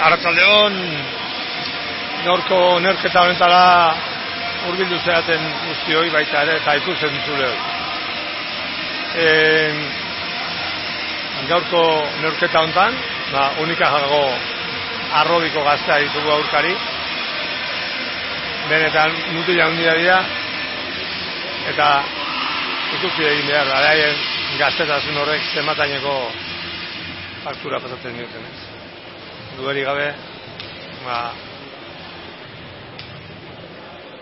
Arratsaldeon, gaurko neurketa honetara hurbildu zeaten guztioi baita ere eta ikusten zuleoi. Gaurko neurketa honetan, Unicajago arrobiko gaztea ditugu aurkari. Benetan mutila handia dira eta ikusi egin behar da, haien gaztetasun horrek zenbataineko faktura pasatzen duten, ez? Dueri gabe,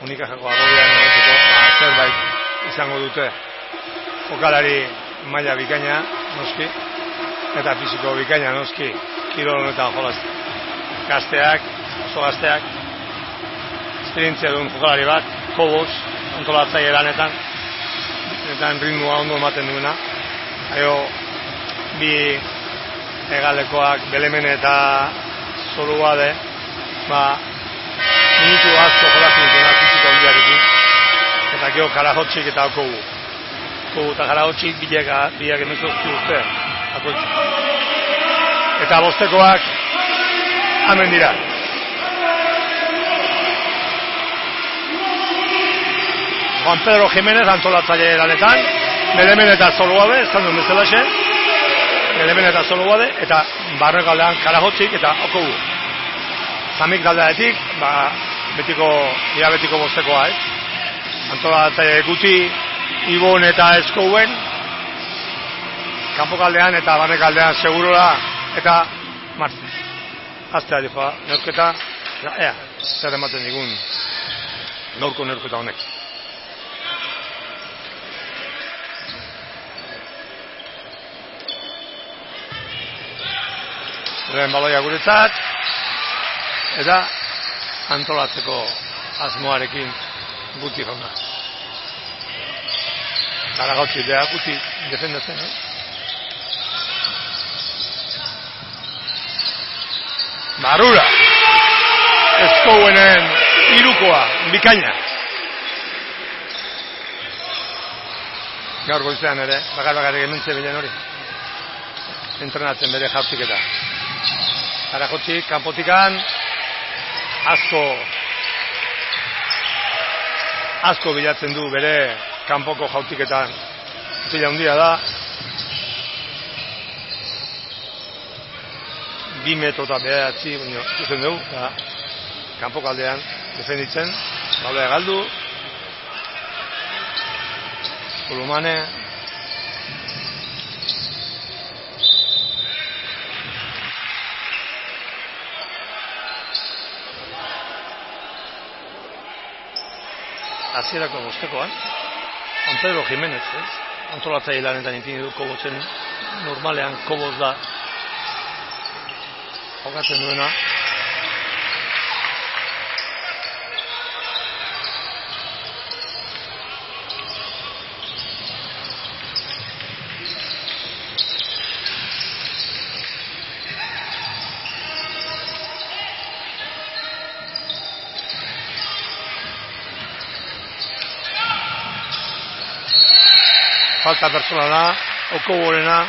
Unicajago arrobian egoteko zerbait izango dute. Jokalari maila bikaina, noski, eta fisiko bikaina, noski, kirol honetan jolazte. Gazteak, oso gazteak, esperientzia duen jokalari bat, Kobos, antolatzaile lanetan, eta ritmoa ondo ematen duena. Bi egalekoak, Belemene eta Zoluade, minutu asko jolatzen dutena fisiko handiarekin, eta gero Karajotxik eta Okogu. Okogu eta Karajotxik biak emezoztu urte, eta bostekoak hemen dira. Juan Pedro Jiménez antolatzaile lanetan, Belemene eta Zoluade, esan duen bezalaxe, Belemene eta Zoluade, eta barre galdean Karajotxik eta Okogu. Zamik galdeatik, betiko bostekoa, Antolatzaile Guti, Ibon eta Eskouen, kanpo galdean eta barre galdean Segurola eta Martí. Aztea difoa, neurketa, zer ematen digun gaurko neurketa honek. Lehen baloia guretzat, eta antolatzeko asmoarekin Guti jauna. Karagotzi beha Guti defendatzen, Barrura! Eskouenen irukoa, bikaina. Gaur goizean ere, bakar ementze bilen hori. Entrenatzen bere jaurtiketa. Karajotxik, kanpotikan, asko bilatzen du bere kanpoko jaurtiketan. Mutila handia da. 2 metro eta behatzi, ikusten dugu, kanpoko aldean defenditzen, baldea galdu, Kolumane, hasierako bostekoan, Juan Pedro Jiménez, antolatzaile lanetan ipini du Kobotzen, normalean Kobos da jokatzen duena. Falta personala, Okogorena.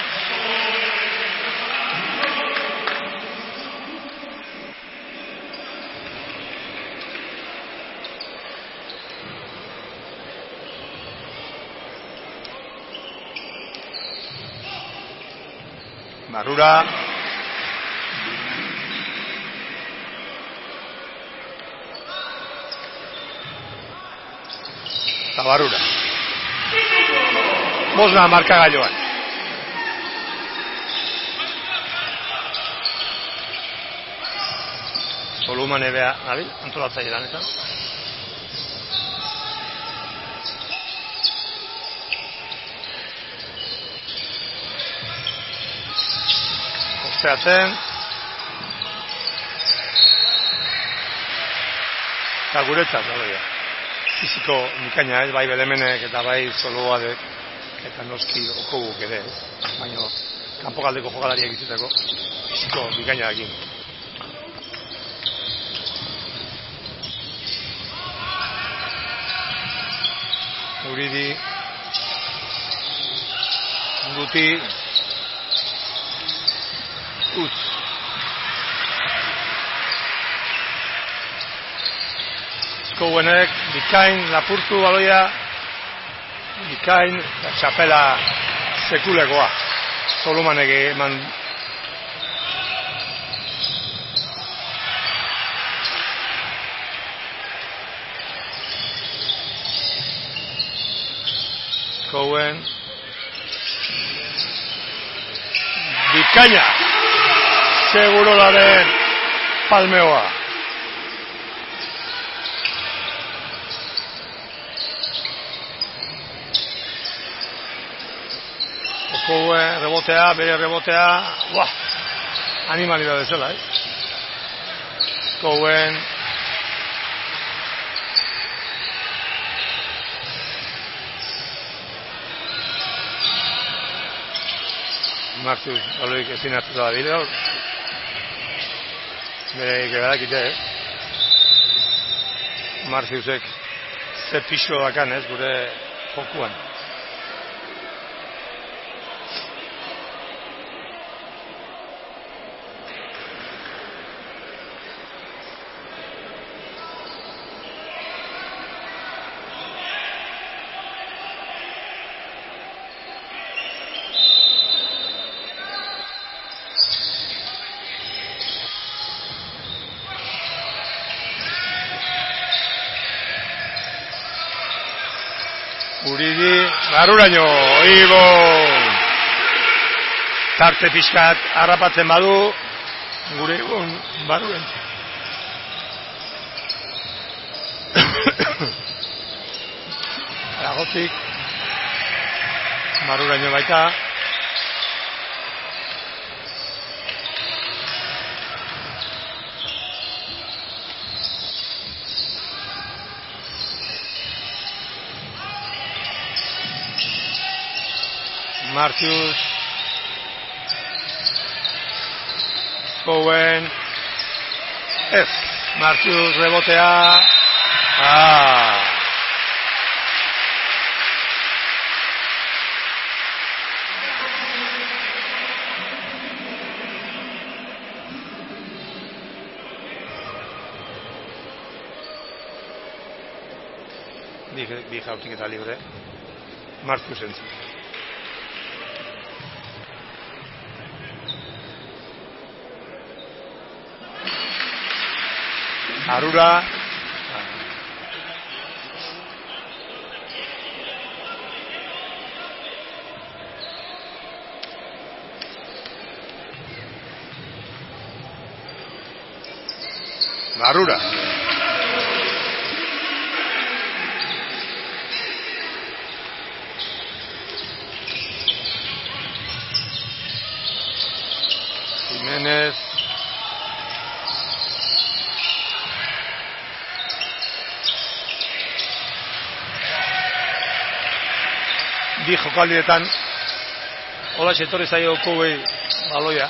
Barrura. Eta Barrura. Bosna markagailoan. Kolumane beha, nabil, antolatzaile lanetan. Osteatzen. Eta guretzat, fisiko bikaina, bai Belemenek eta bai Zoluadek, eta noski Okoguk ere, baina kanpokaldeko jokalariak izuteko fisiko bikainarekin. Uridi, Guti, Utz. Kowenek, bikain, lapurtu baloia, bikain, txapela sekulekoa. Solumanek eman. Kowen. Bikaina. Segurolaren palmeoa. Kowen, rebotea, bere rebotea. Buah! Animalida bezala, Kowen. Martius, aloik ezin hartuta da bideo. Bere geberakite, Martiusek ze pixo dakan, gure jokuan. Uridi, baruraino, igo! Tarte pixkat harrapatzen badu, gure egon baruren. Aragotik, baruraino baita. Martius, Kowen, ez, Martius rebotea, bi jautik eta libre, Martius entzun. Arura. Arura. Jiménez. Bi jokaldietan hola etorri zaio Kowei baloia.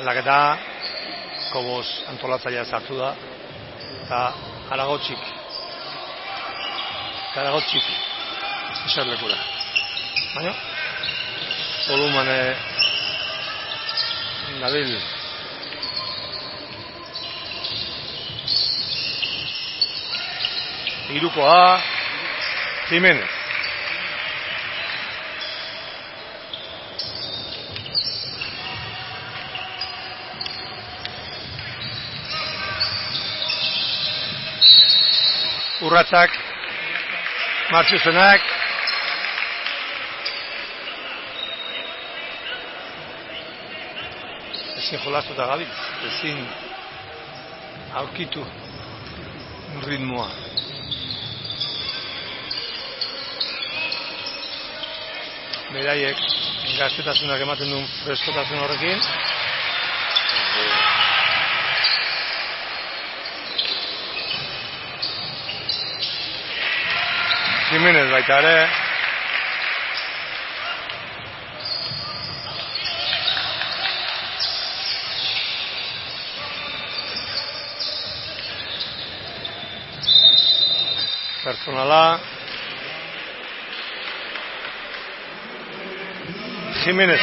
Aldaketa, Kobos antolatzailea sartu da, eta Aragotxik eserlekura. Baina, Solumane Nabil hirukoa Jiménez. Urratsak, Martxuzenak, ezin jolastuta gabiltz, ezin aurkitu ritmoa. Beraiek gaztetasunak ematen duen freskotasun horrekin. Jiménez baita ere. personala. Jimenez.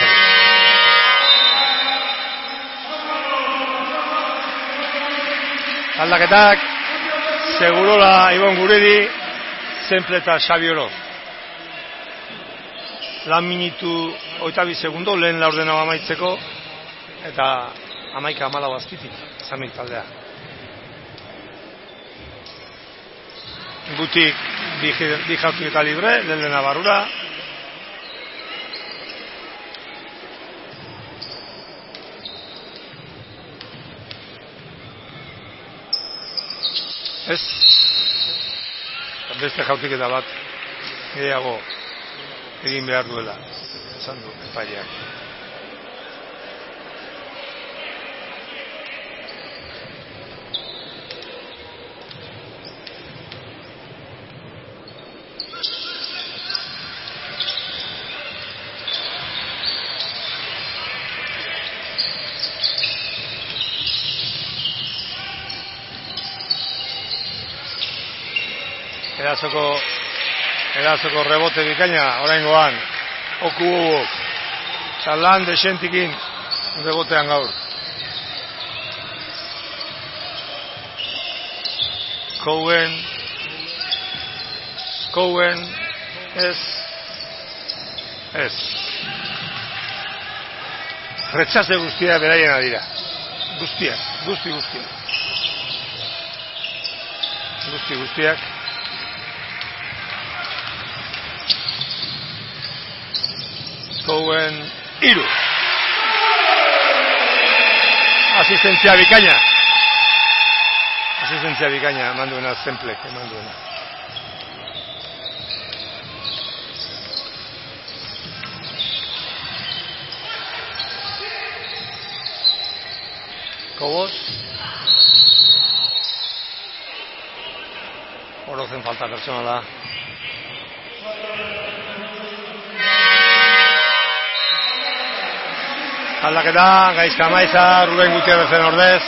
Aldaketak, Segurola Ibon Guridi, Semple eta Xabi Oroz. Lan minutu 22 segundo, lehen laurdena amaitzeko, eta 11-14 azpitik, zamik taldea. Gutik bi jauzik eta libre, lehen barrura. Ez, beste jautiketa bat gehiago egin behar duela, esan du epaileak. Erazoko rebote bikaina, oraingoan, oku Txalan desentikin rebotean gaur. Cowen, ez. Retxaze guztia beraiena dira. Guztiak. Cowen, 3. Asistentzia bikaina emanduena Semplek emanduena. Kobos. Orozen falta personala. Aldaketa, Gaizka Maiza, Ruben Gutierrezen ordez.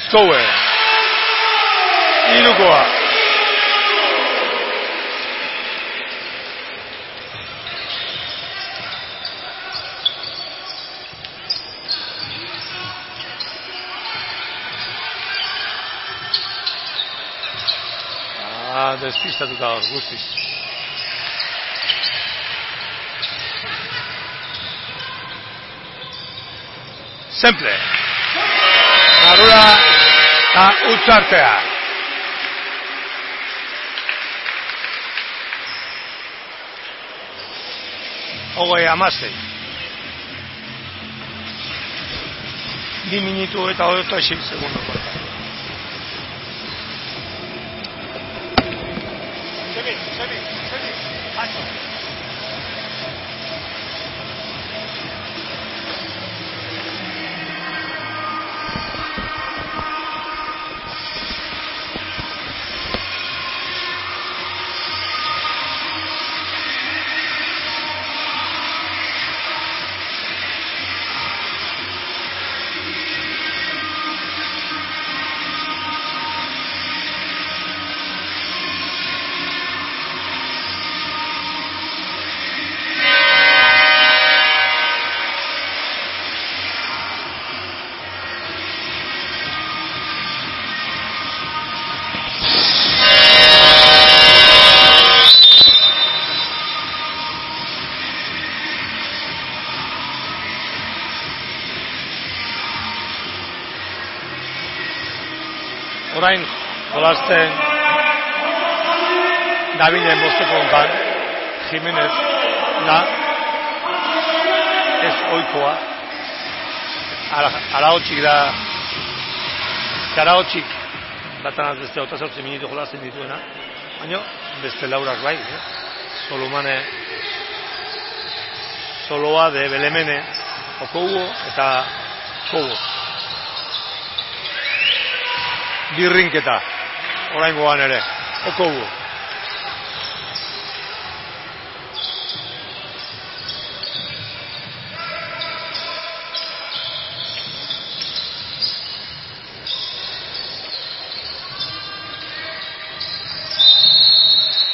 Cowen, 3. Despistatuta hor, guztiz. Semple. Barrura eta utzartea. Hogei 16. 2 minutu eta 26 segundo. Sebi, Hacho. Orain jolasten dabilen bosteko hontan Jimenez da ez oikoa Araotxik da Karaotxik batanaz beste 28 minutu jolasten dituena, baina beste laurak bai, Solomane, Soloa de Belemene, Okobo eta Kobo. Birrinketa, oraingoan ere, Okobo.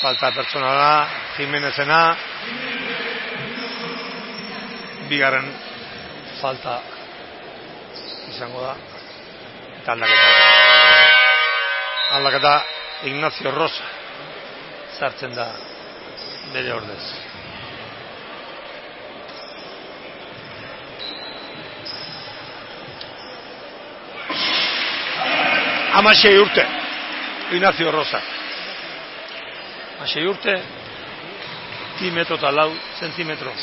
Falta pertsonala, Jimenezena, bigarren falta izango da, eta aldaketa Ignacio Rosa sartzen da bere ordez. Hamasei urte, Ignacio Rosa. 6 urte, 10 metro eta 4 zentimetro.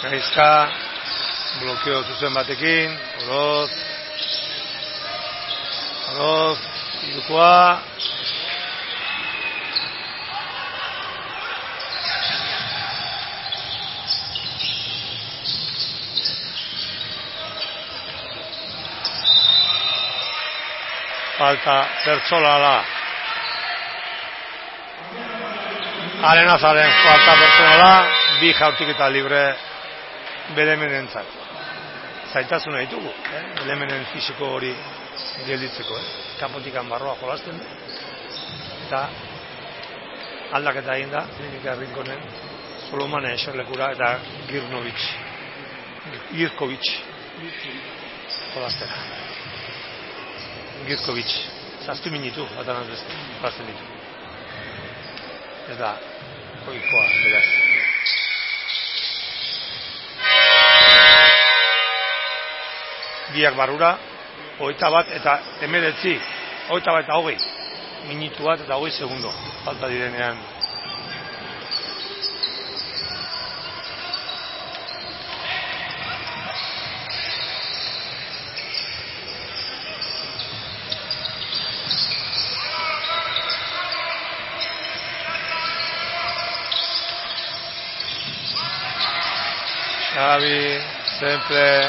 Gaizka, blokeo zuzen batekin, Oroz, irukoa, falta pertsonala, Arenazaren falta pertsonala, bi jaurtiketa libre Belemenentzat. Zaitasuna ditugu, Belemenen fisiko hori gelditzeko, Kanpotikan barroa jolasten du. Eta aldaketa egin da, Klinika Rinkonen, Solomane eserlekura eta Girkovic jolastera. Girkovic, 7 minutu, batanaz beste, jolasten ditu. Ez da, ohikoa, beraz. Biak barrura, 21 eta 19, 21 eta 20, minutu bat eta 20 segundo, falta direnean. Xavi, sempre...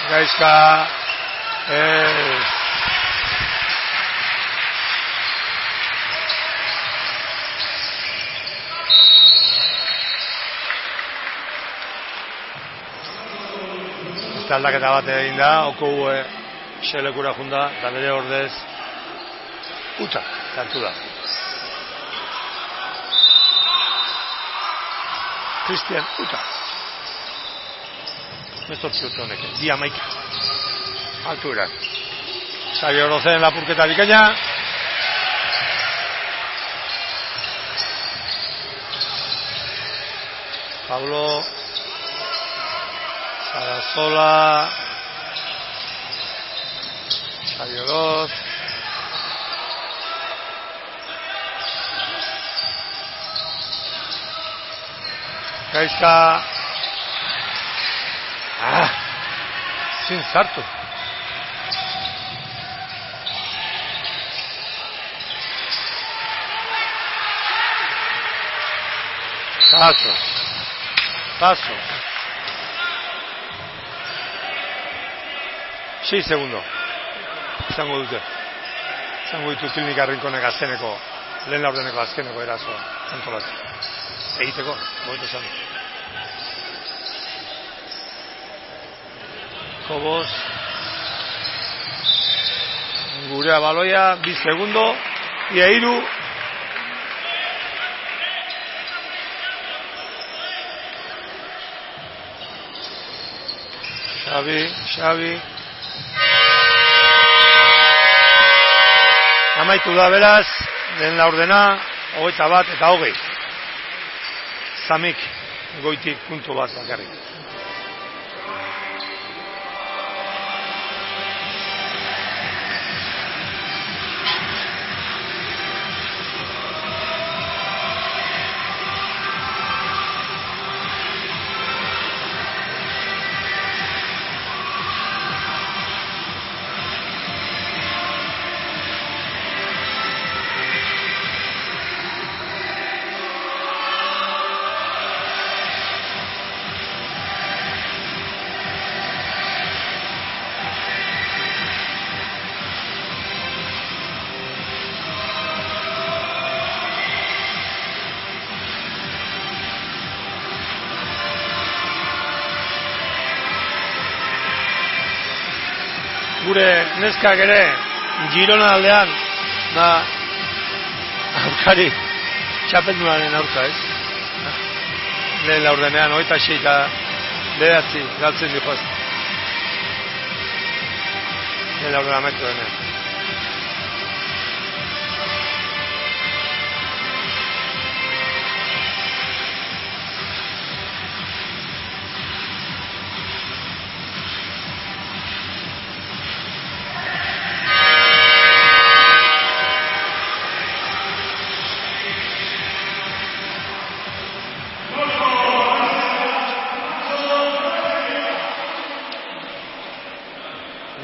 Gaizka, Beste aldaketa bat egin da, Okobo xelekura junda, eta bere ordez Uta, hartu da. Cristian Uta. Mezortzi urte honek, di 11. Altuera. Xabi Orozen lapurketa bikaina. Pablo Sarasola. Xabi Oroz. Gaizka. Sin sartu. Paso. 6 segundo. Izango dute. Izango ditu Klinika Rinkonek azkeneko, lehen laurdeneko azkeneko erasoa antolatzen. Egiteko, gobeto zan. Kobos. Gurea baloia, 2 segundo. Ia 3. Xavi. Amaitu da beraz, lehen laurdena, 21 eta 20. Samik goitik puntu bat bakarrik. Gure neskak ere Girona aldean aurkari txapeldunaren aurka, ez? Lehen laurdenean 26 eta 9 galtzen dihoaz. Lehen laurdena amaitu denean.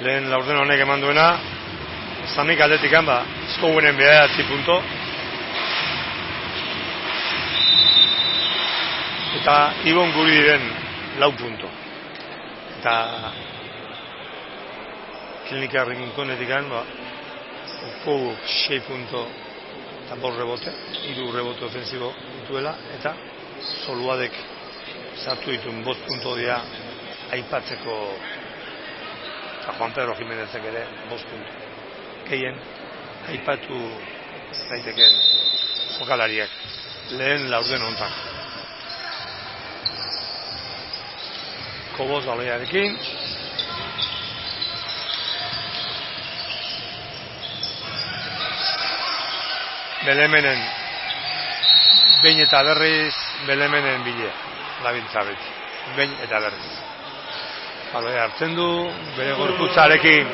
Lehen laurden honek eman duena, Samik aldetikan, Skouenen 9 punto. Eta Ibon guri diren 4 punto. Eta Klinika Rincónetikan, Ukou 6 punto eta 5 rebote, 3 rebote ofensibo dituela, eta Soluadek sartu dituen 5 punto dira aipatzeko. Eta Juan Pedro Jimenezek ere 5 puntu. Gehien aipatu daiteken jokalariak lehen laurden hontan. Koboz baloiarekin. Belemenen behin eta berriz, Belemenen bile labiltza beti. Behin eta berriz. Baloia hartzen du, bere gorputzarekin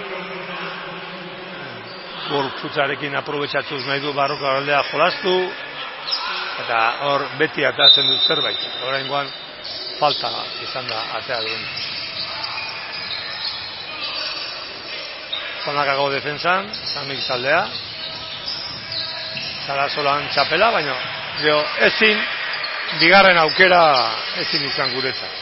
aprobetxatuz nahi du barroka aldea jolastu, eta hor beti atatzen du zerbait. Oraingoan falta izan da atea duen. Zonakago defensan, Samik taldea, Sarasolan txapela, baina ezin, bigarren aukera ezin izan guretzat.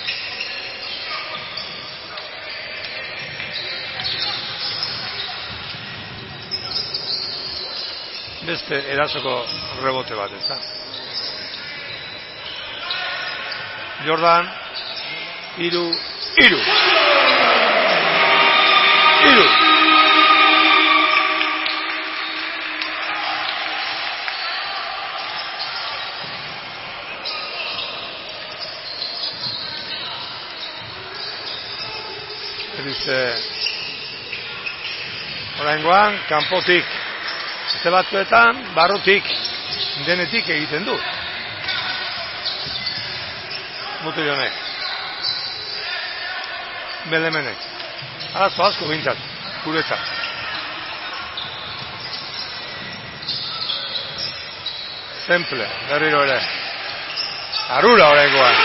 Beste erasoko rebote bat, ez da. Jordan, 3. Oraingoan, kanpotik. Beste batzuetan, barrutik, denetik egiten du. Mutil honek. Belemenek. Arazo asko bintzat, guretzat. Temple, berriro ere. Arura oraingoan.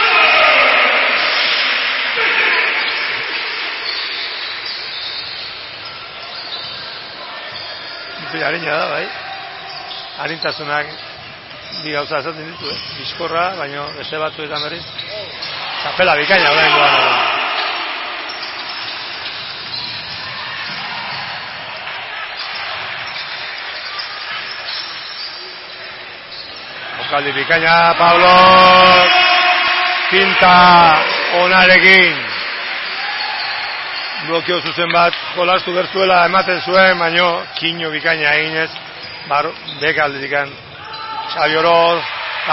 Arina da, bai. Arintasunak bi gauza esaten ditu, bizkorra, baina beste batzuetan berriz. Txapela bikaina oraingoan. Jokaldi bikaina, Pablo. Pinta onarekin. Blokeo zuzen bat jolastu bertuela ematen zuen, baino kino bikaina eginez, beka aldetikan Xabi Oroz,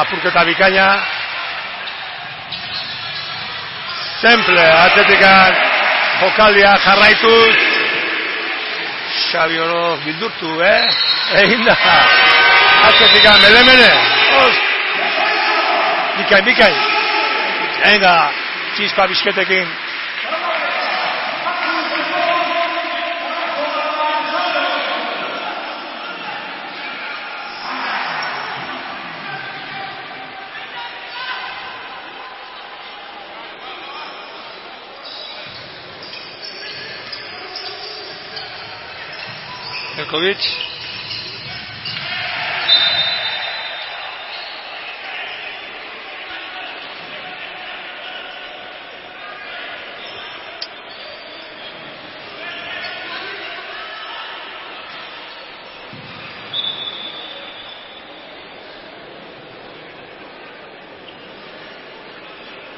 apurketa bikaina, Temple atletikan jokaldia jarraituz, Xabi Oroz bildurtu, egin da, atzetika, Melemene. Bikain. Venga, txispa bizketekin. Jelkovic.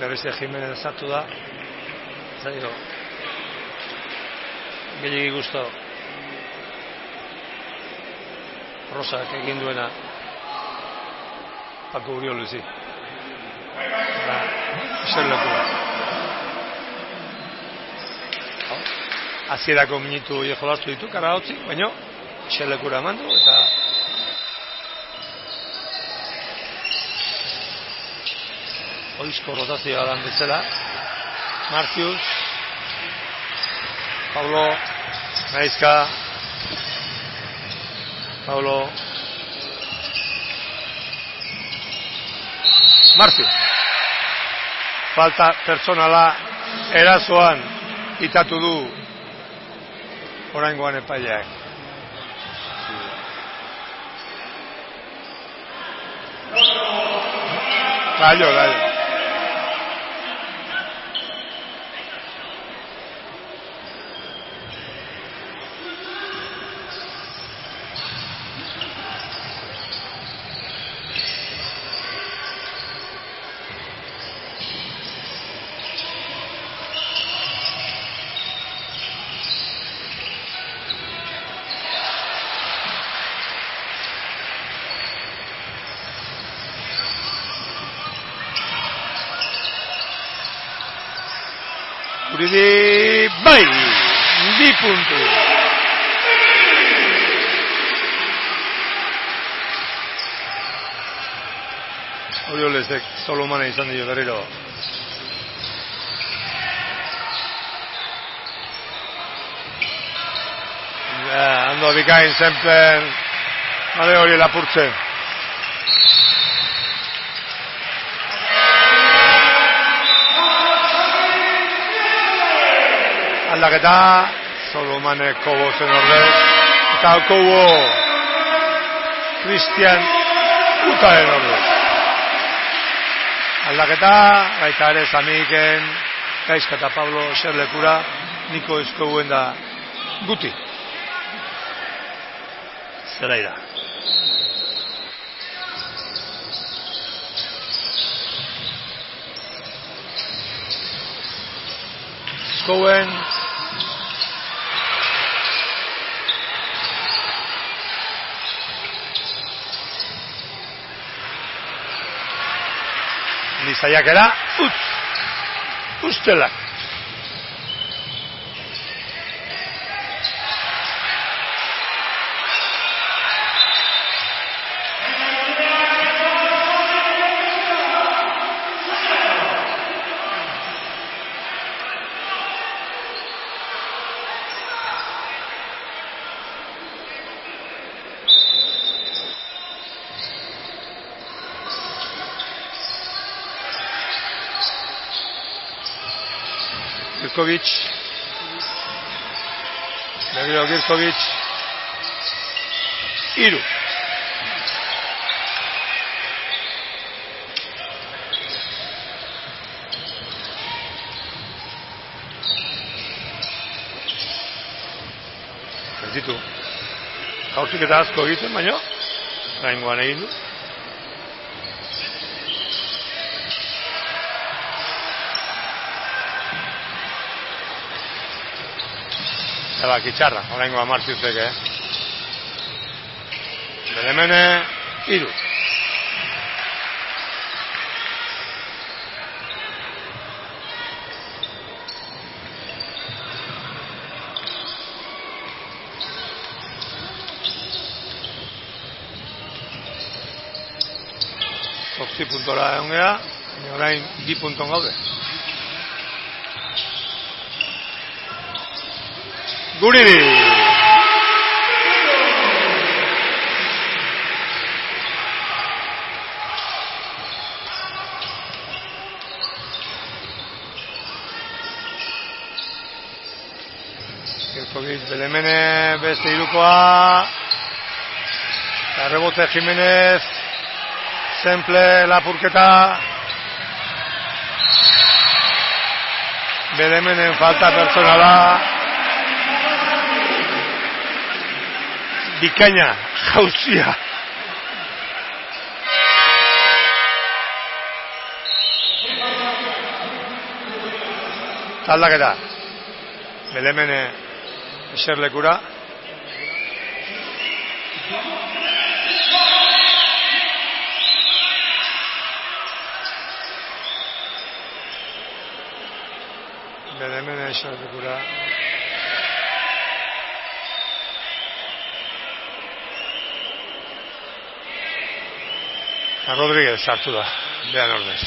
Berriz Jimenez sartu da. Zaio. Gehiegi gusto. Rosak egin duena Paco Uriol ezi. Zerlekua. Hasierako minutu jolastu ditu, Karaotzi, baina zerlekura emandu eta oizko rotazioa dan bezala. Martius, Paulo, Gaizka, Paulo, Martius. Falta pertsonala erasoan itatu du oraingoan epaileak. Gallo. Uridi, bai, di puntu. Oriolesek Solomane izan dio berriro. Ando bikain zenplen, nade hori lapurtzen. Aldaketa, Solomane Kobo zen ordez, eta Kobo Cristian Utaren ordez. Aldaketa, baita ere Zamiken, Gaizka eta Pablo Zerlekura, Niko Eskoguen da guti. Zeraira. Eskouen, Nizaiakera, ustelak. Girkovic, berriro Girkovic, 3. Erditu, jaurtik eta asko egiten, baina, gaingoan egin du. Erabaki txarra, oraingoa Martiusek, Belemene, 3. puntora egon gea, orain 2 punton gaude. Guridi! Gertokiz Belemene beste irukoa. Rebote Jimenez. Semple lapurketa. Belemenen falta personala. Bikaina, jauzia. Aldaketa. Belemene eserlekura. Belemene eserlekura. Rodríguez sartu da, behan ordez.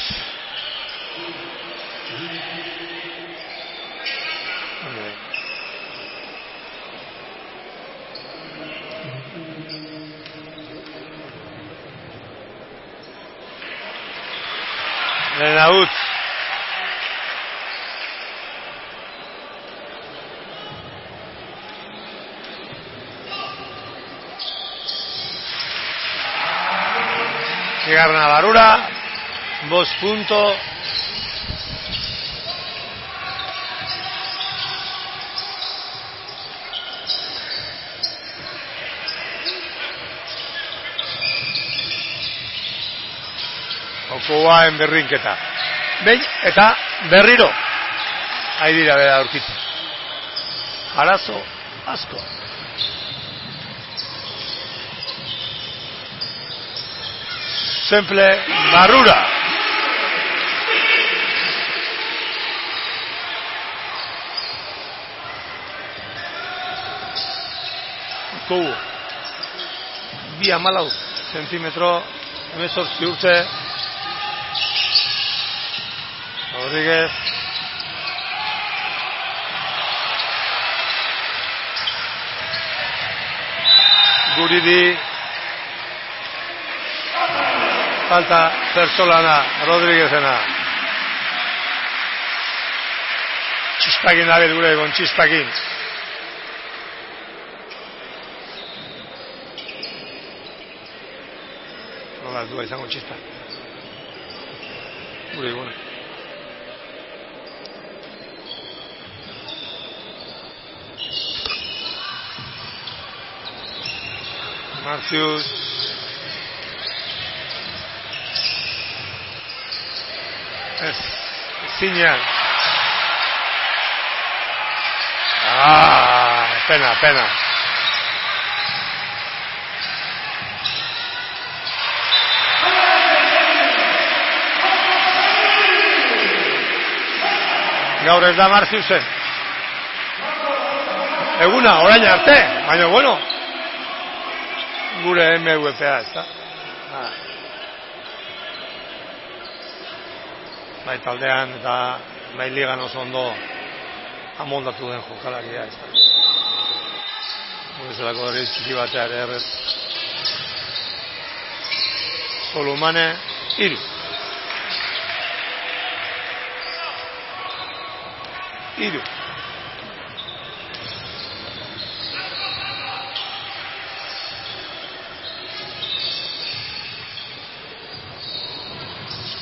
Lenaut. Llegaron a Barura, 2 puntos. Okoaen berrinketa. Behin eta berriro. Hai dira bera aurkitzen. Arazo asko. Semple Barrura. Kogu. 2 zentimetro, 18 urte. Rodríguez. Guridi. Falta Persolana, Rodríguezena. Txispakin dabil gure egon, txispakin. Nola, dua izango txispa. Gure egon. Marcius. Zinean. Pena. Gaur ez da Marciusen. Eguna, orain arte, baina bueno. Gure MVP-a, ez da? Bai taldean eta bai ligan oso ondo amoldatu den jokalaria, ez da. Gurezelako hori txiki batea ere errez. Solomane, 3.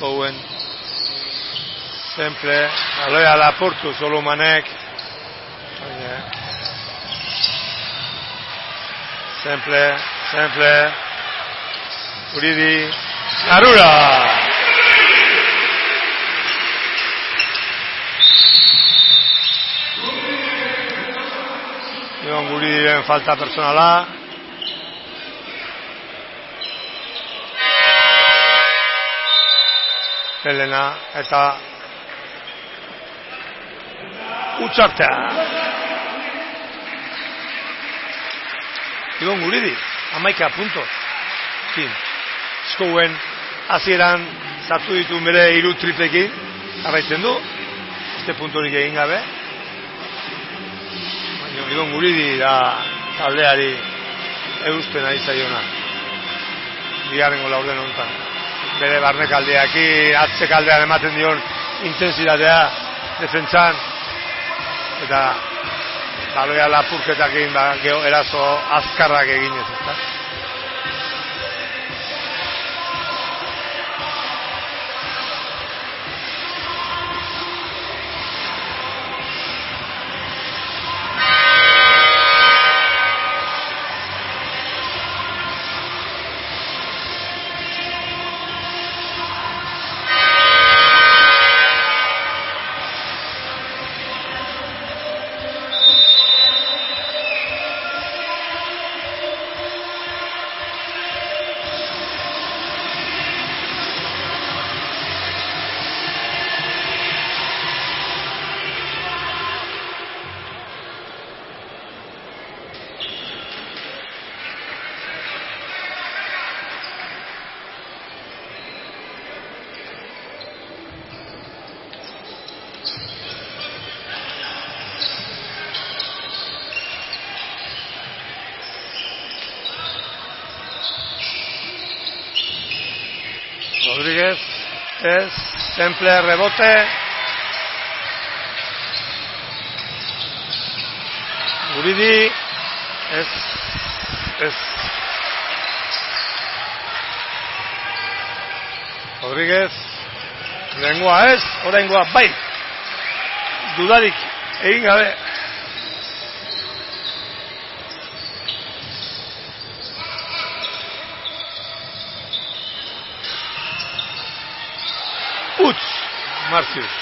Owen. Sempre, aloia lapurtu Solomanek. Sempre. Guridi. Barrura! Ion Guridiren falta personala. Helena eta Utzartea. Ion Guridi, 11 puntos. Fin. Eskouen hasieran sartu ditu bere 3 triplekin, jarraitzen du, beste punturik egin gabe. Baina Ibon Guridi da taldeari eusten ari zaiona. Bigarrengo laurden honetan. Bere barnekaldeakin, atzekaldean ematen dion intentsitatea defentsan, eta baloia lapurketakin eraso azkarrak eginez, ezta? Rodríguez, Temple, rebote. Guridi, Rodríguez, oraingoa bai. Dudarik egin gabe. Marcius.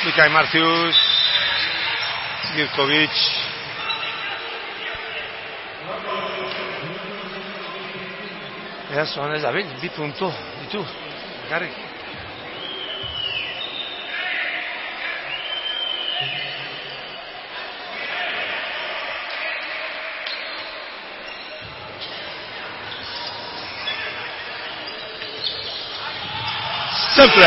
Mikael Marcius, Girkovic. Son ez da ben, 2 puntu ditu, garri. Temple.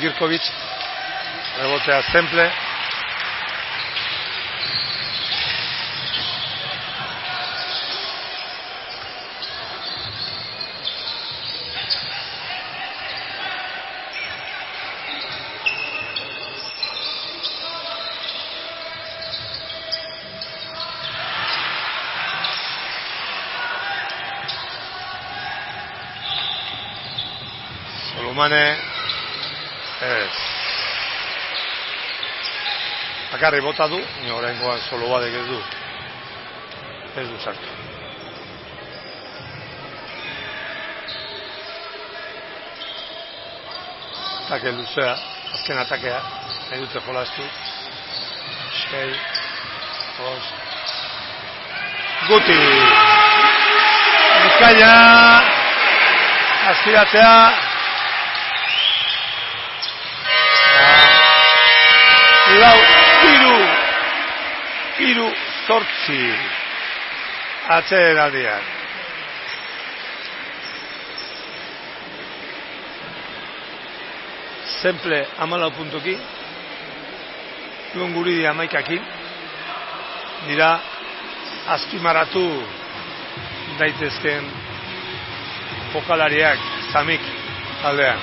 Girkovic, rebotea Temple. Solomane, bakarri bota du, oraingoan solo badek ez du sartu. Atake luzea, azken atakea, nahi dute jolastu. Sei, os. Guti! Bizkaia! Azkiratzea! Lau, iru, zortzi. Atzeen aldian. Temple 14 puntuki. Ibon Guridi 11 dira azpimarratu daitezken jokalariak Samik aldean.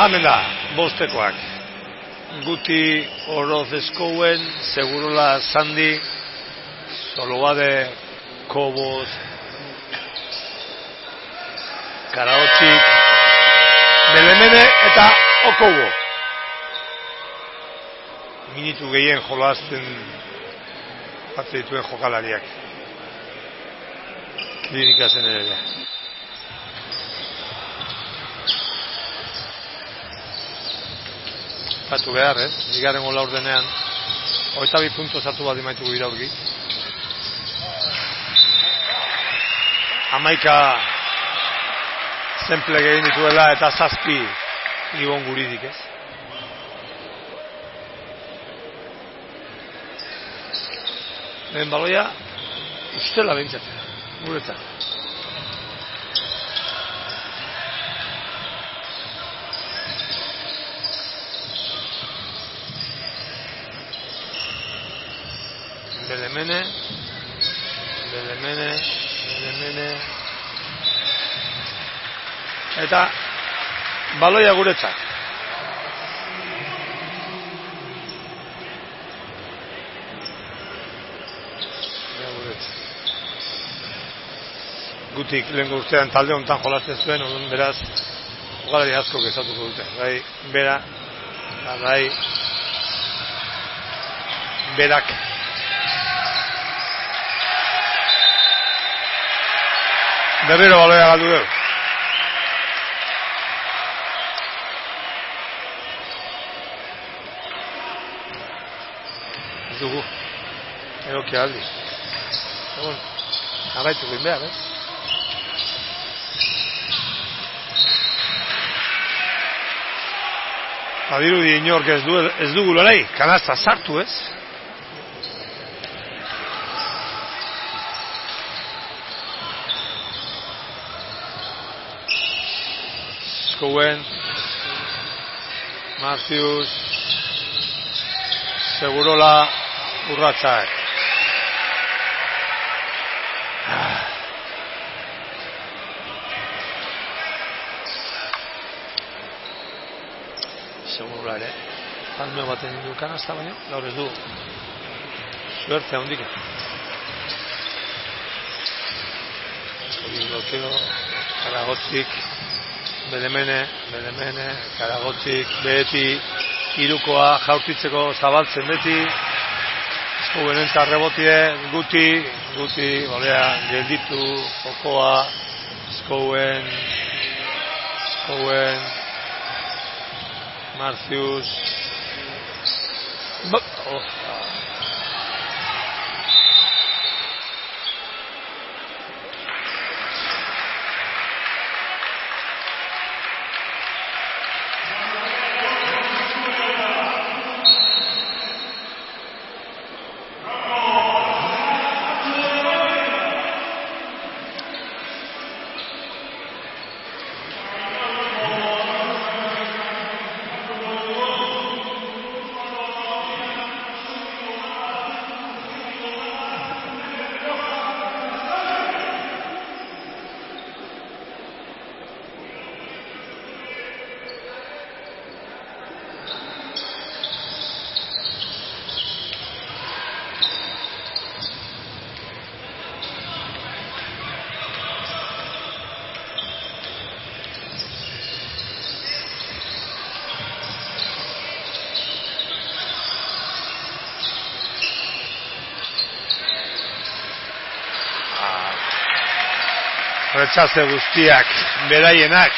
Hemen da, bostekoak. Guti, Oroz Eskouen, Segurola Sandi, Zolobade, Kobos, Karaotxik, Belemene eta Okobo. Minutu gehien jolazten batze dituen jokalariak. Klinika zen ere. Batu behar, bigarren gola ordenean 22 puntu sartu bat imaituko iraurgi. 11 zenple egin dituela eta 7 ibon guridik, ez? Lehen baloia ustela behintzatzen, guretzat. Belemene eta baloia guretzat. Gutik lehenko urtean talde honetan jolazten zuen, odun beraz jokalari asko gezatuko dute. Bai, bera, bai, berak. Berriro baloia galdu dugu. Ez dugu. Eroki aldi. Egon, agaitu guen behar, ez? Badirudi inork ez dugu lorei, kanasta sartu, ez? Eskouen, Martius, Segurola, urratsak. Segurola ere, palmeo baten du kanasta baina, gaur ez du. Suerte handika. Blokeo, Karagotzik, Belemene, Karagotzik, beti, irukoa jaurtitzeko zabaltzen beti, Eskouenentzat rebotie, guti, olea, gelditu, Okoa, Eskouen, Marcius, retxaze guztiak, beraienak.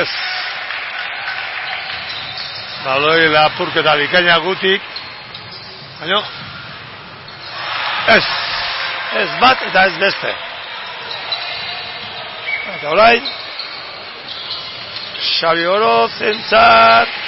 Ez. Baloi lapurketa bikaina gutik. Baina, ez bat eta ez beste. Eta orain, Xabi Oroz entzat.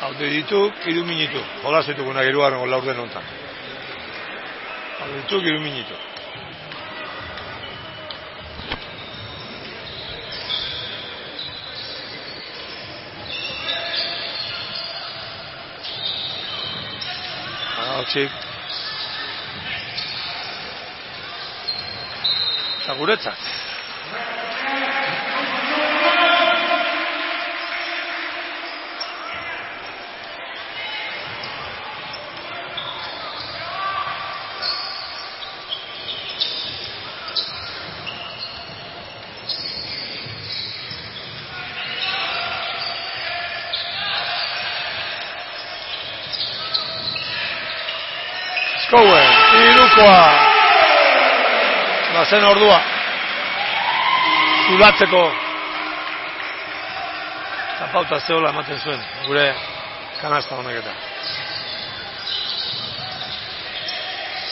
haude dituk, 3 minutu. Jolaz ditugunak 3. laurden honetan. Haude dituk, 3 minutu. Hortzik. Eta guretzat. Skouen, irukoa. Bazen ordua. Zulatzeko. Zapauta zeola ematen zuen. Gure kanasta honek eta.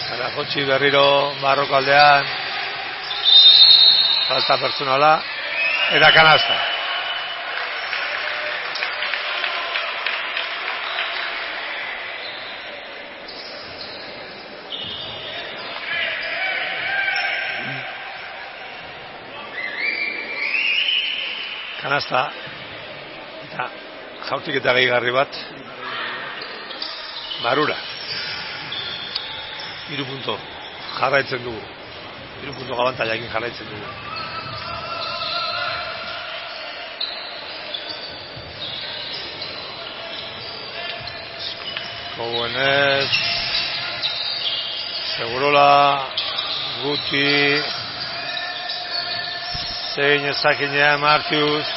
Gara jotxi berriro barroko aldean. Falta personala. Eta kanasta. Kanasta eta jaurtik eta gehigarri bat barura 3 punto jarraitzen dugu 3 punto gabantaiakin jarraitzen dugu Koguenez Segurola Guti zein ezakinea Martius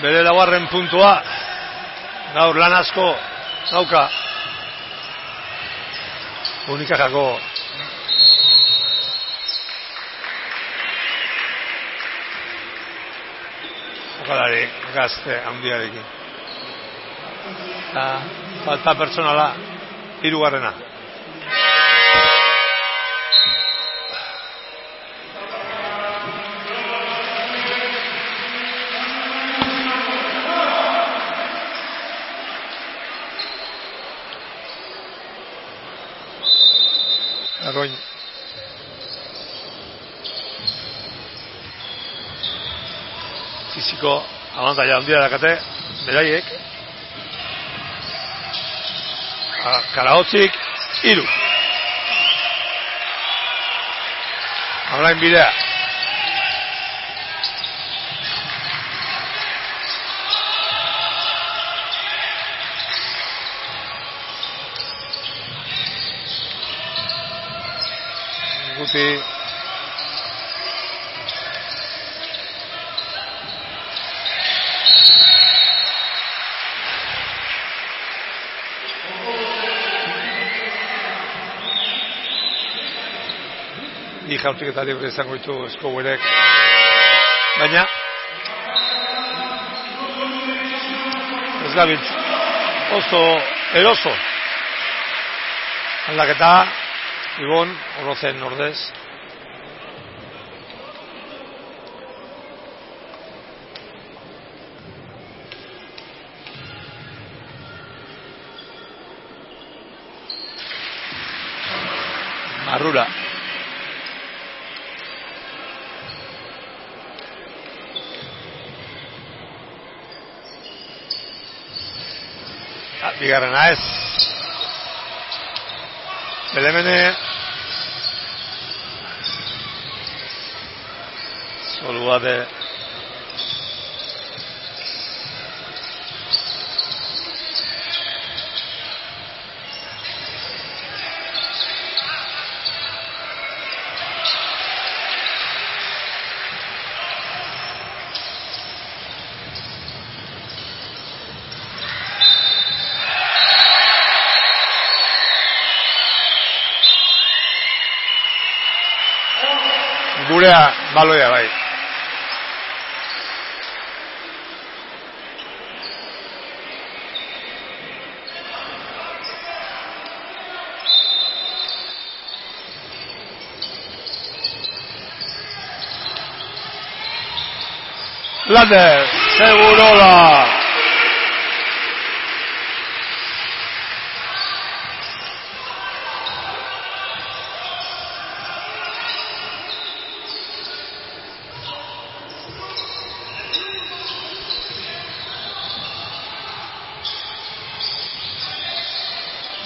bere 4. puntua gaur lan asko dauka Unikajako jokalari gazte handiarekin eta falta personala 3. Arroin fiziko abantaila handia dakate beraiek Karaotzik 3 Hablain bidea Guti jaurtik eta libre izango ditu Skouerek baina ez gabiltz oso eroso aldaketa Ibon Orozen ordez Marrura bigarrena ez Belemene Soluade gurea baloia bai. Lander, Segurola.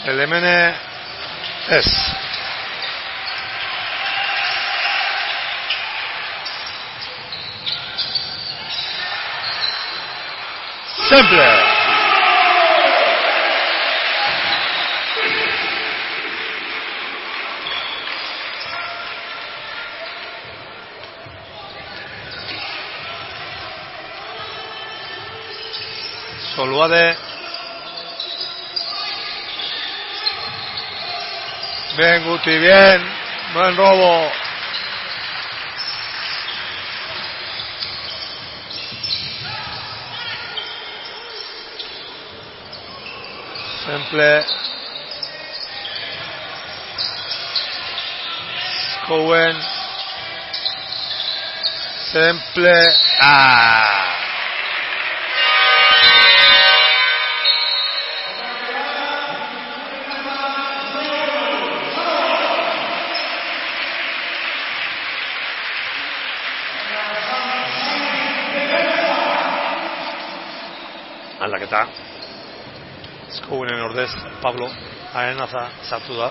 Elemene ez. Simple. Soluade. Bien, Guti, bien. Buen robo. Simple. Cohen. Simple. Aldaketa. Skouenen ordez, Pablo Arenaza sartu da.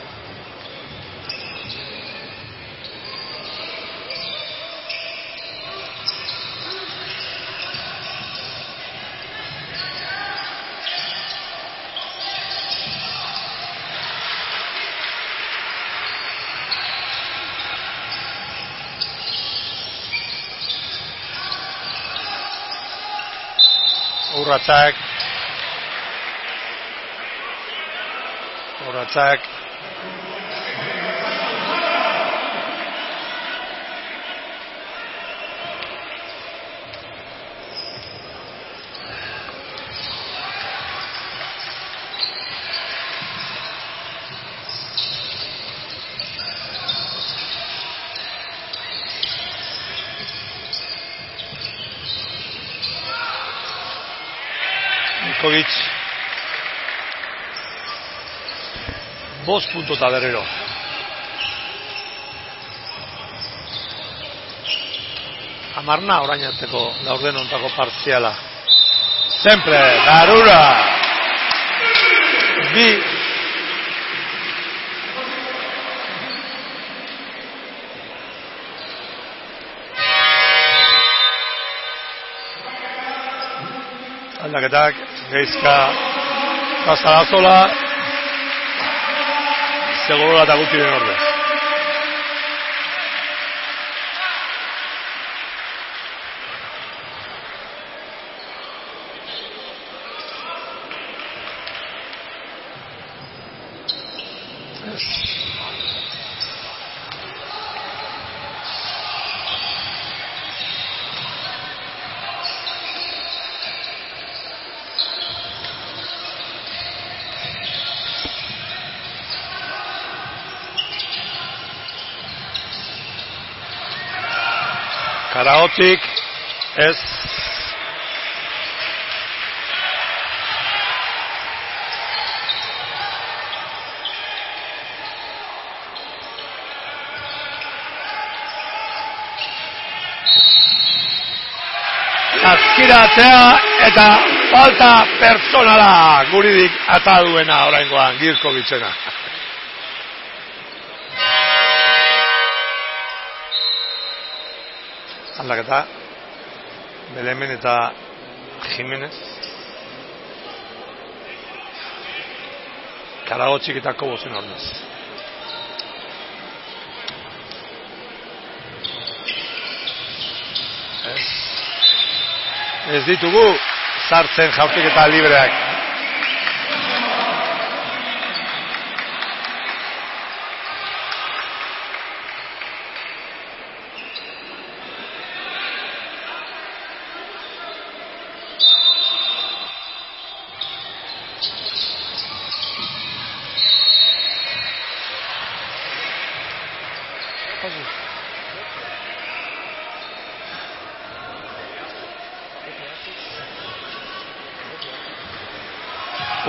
Urratsak. Nikovic. 5 punto eta berriro. Amarna orain arteko laurden ontako partziala. Sempre, Garura. Bi. Aldaketak, Geizka, Kastarazola, Segurola eta Gutiren ordez. Karaotik, ez. Azkiratzea eta falta personala guridik ata duena oraingoan Girkovicena. Aldaketa, Belemen eta Jimenez. Karagotxik eta Kobozen ordez. Ez ditugu sartzen jaurtik eta libreak.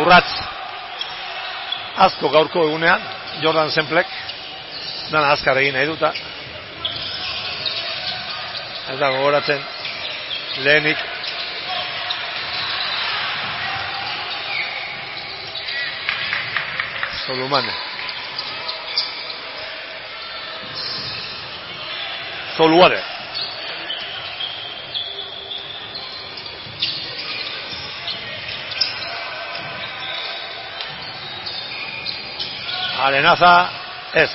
urratz asko gaurko egunean, Jordan Semplek, dana azkar egin nahi duta. Ez da gogoratzen, lehenik. Solumane. Soluare. Arenaza ez.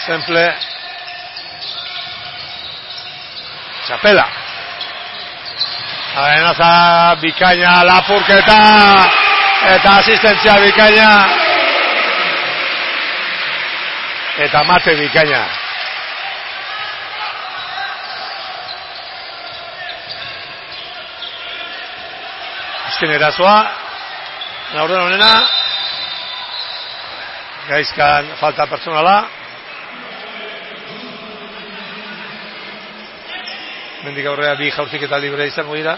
Semple. Txapela. Arenaza bikaina lapurketa eta asistentzia bikaina eta mate bikaina. Azken erasoa laurden honena Gaizkan falta pertsonala. Mendik aurrea bi jaurtiketa libre izango dira,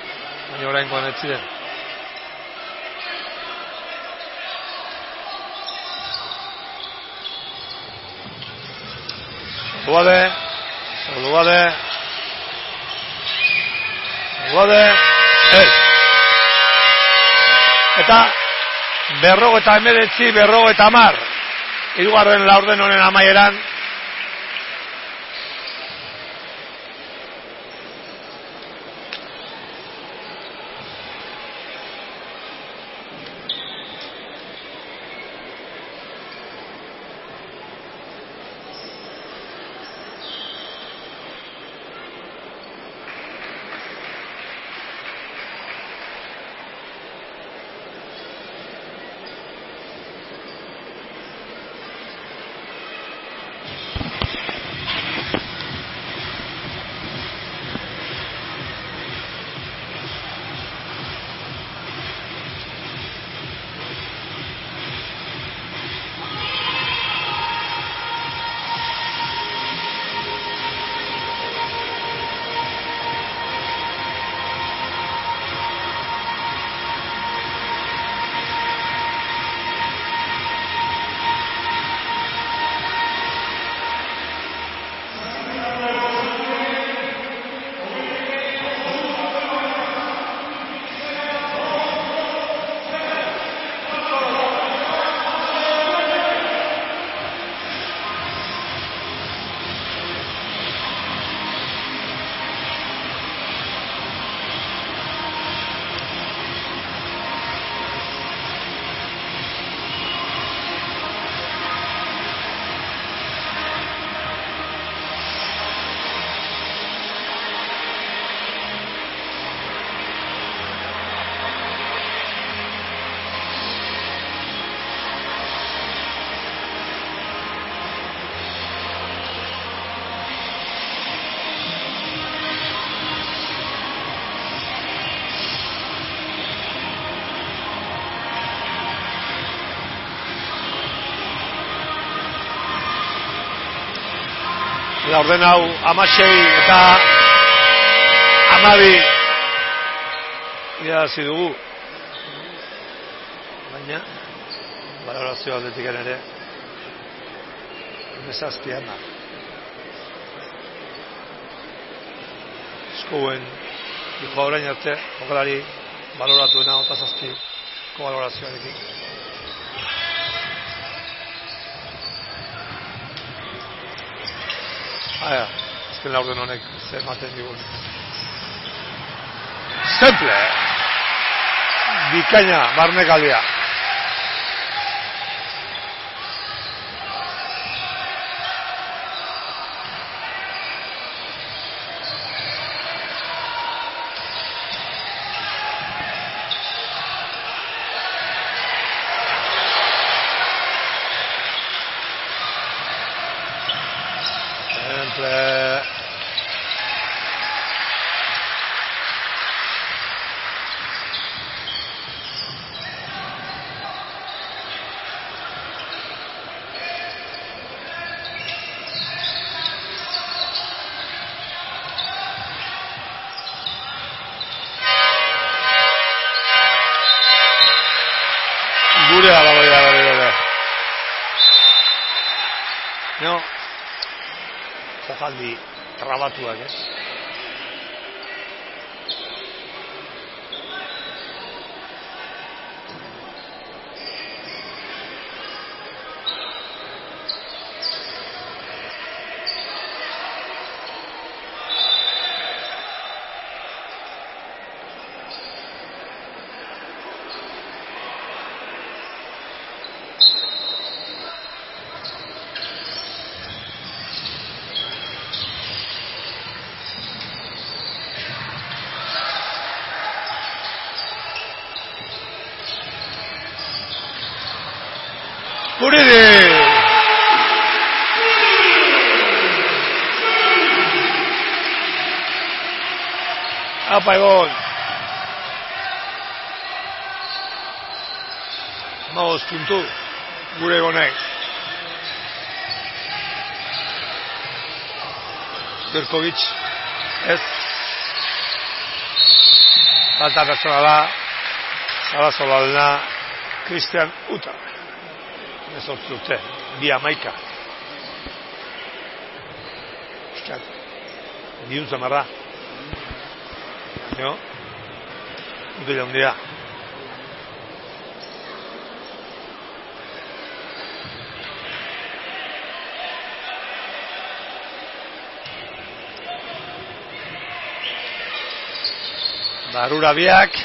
baina oraingoan ez ziren. Soluade. Eta 59, 50. Hirugarren laurden honen amaieran. Laurden hau 16 eta 12 irabazi dugu. Baina balorazio aldetik ere desazpian da. Eskoen dijo orain arte jokalari baloratuena 27 balorazioarekin. Azken laurden honek zer ematen digun. Semple! Bikaina, barnekalia. No, jokaldi trabatuak, ez? Guridi! Apa egon! Magoz puntu, gure egonek. Birkovic, ez. Falta personala, Sarasolalena, Cristian Uta. Ez hortzute, 2-11. Euskat, biuntza marra. No? Utila hundia. Barura biak,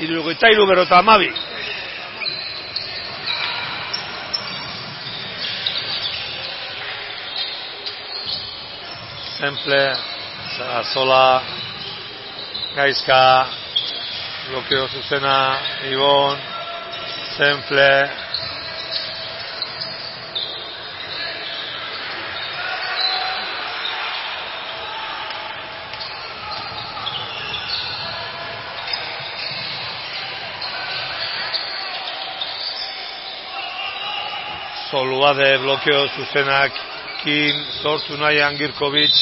73-12. Semple, Sarasola, Gaizka, blokeo zuzena, Ibon, Semple, Soluade blokeo zuzenak, Kin, sortu nahian Girkovic.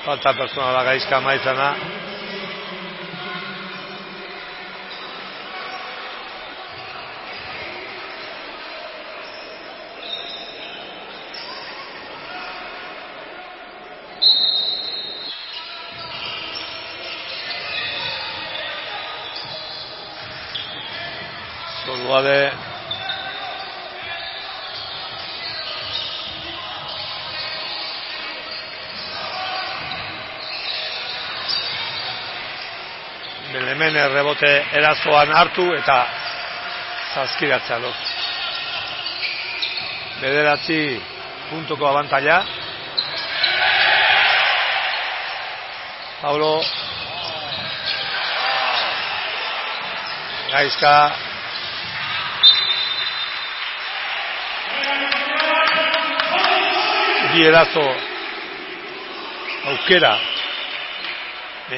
Falta personala Gaizka maizana. Soluade. Hemen rebote erazoan hartu eta zazkiratzea lortu. 9 puntuko abantaila. Paulo Gaizka bi erazo aukera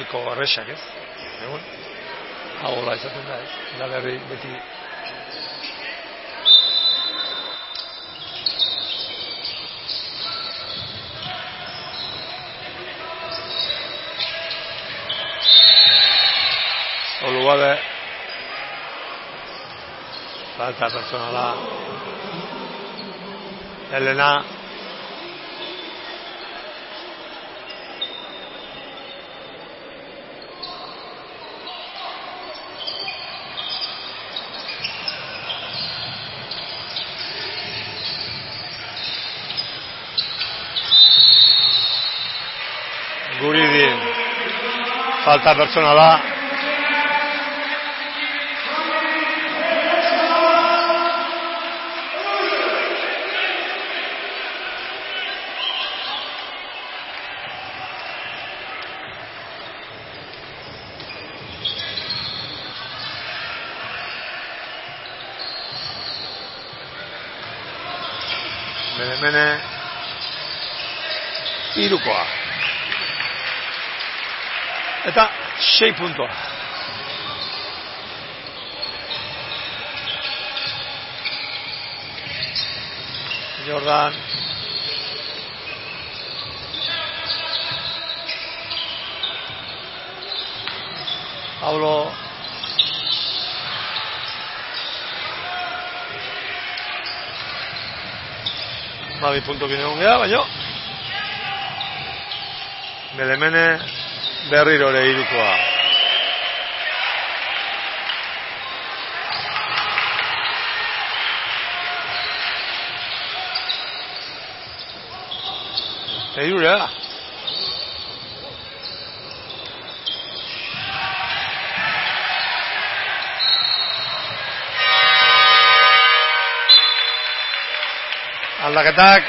eko arresak, ez? Egon? Hola izaten da, ez? Da berri beti Soluade falta personala Elena Guridi falta personala Mene irukoa eta 6 puntua. Jordan Paulo Mabi puntokin egon gara, baina Belemene berriro ere irukoa. Irura. Aldaketak.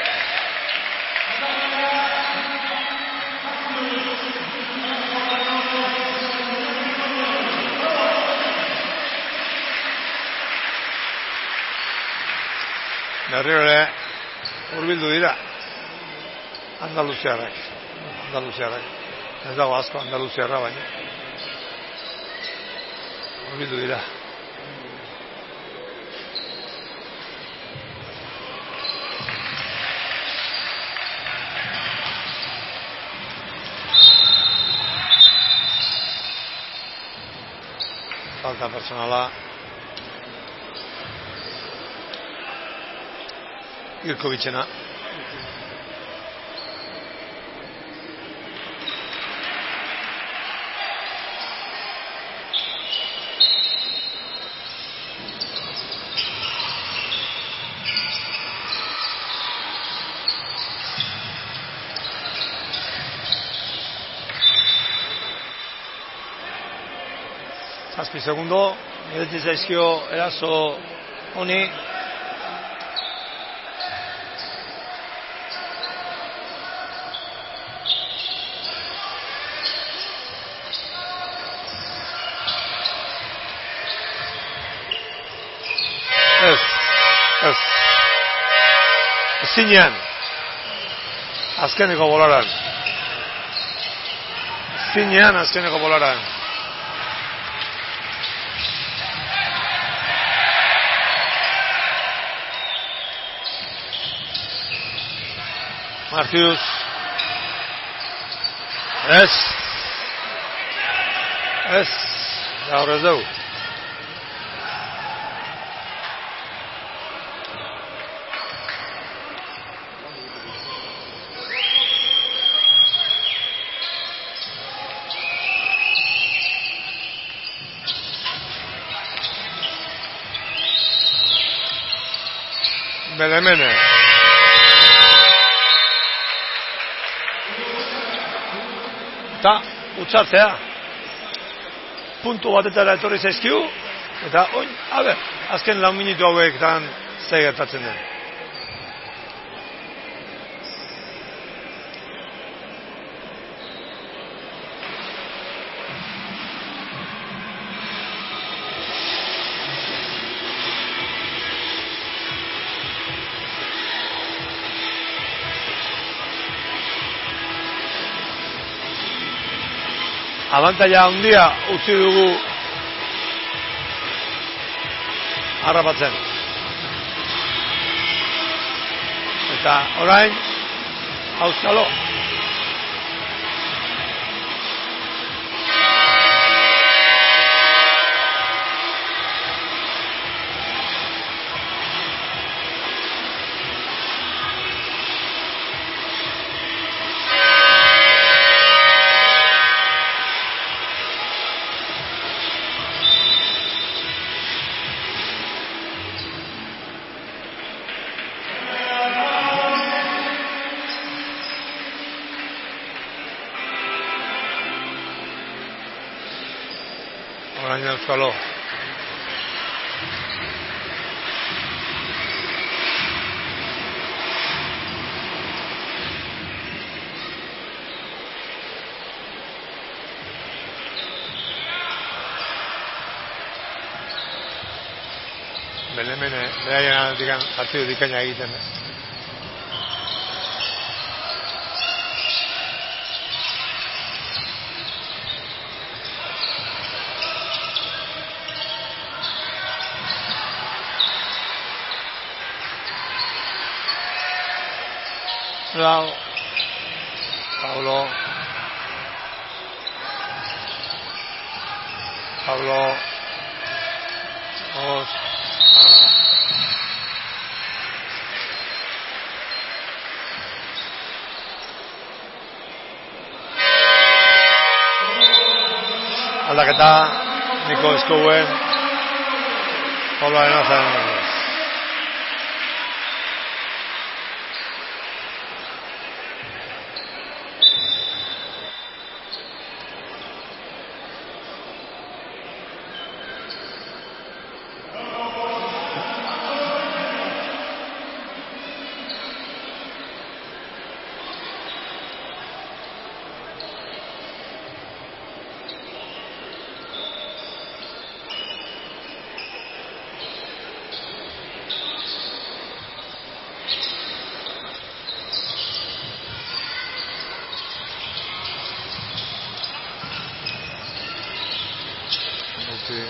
Berriro ere hurbildu dira. Andaluziarrak. Ez dago asko Andaluziarra baina. Hurbildu dira. Falta personala. Irkovicena. Zazpi segundo, edetzen zaizkio eraso honi. Ez. Zinean. Azkeneko bolaran. Martius. Ez. Gaur ez dugu. Belemene. Eta utzatzea. Puntu batetara etorri zaizkiu. Eta oin, azken 4 minutu hauek dan zei gertatzen den. Abantaila handia utzi dugu harrapatzen. Eta orain, auskalo. Orain euskalo. Belemene, beraien partidu dikaina egiten. Lau. Paulo. Os. aldaketa, Niko Eskouen, Paularen azaren ordez.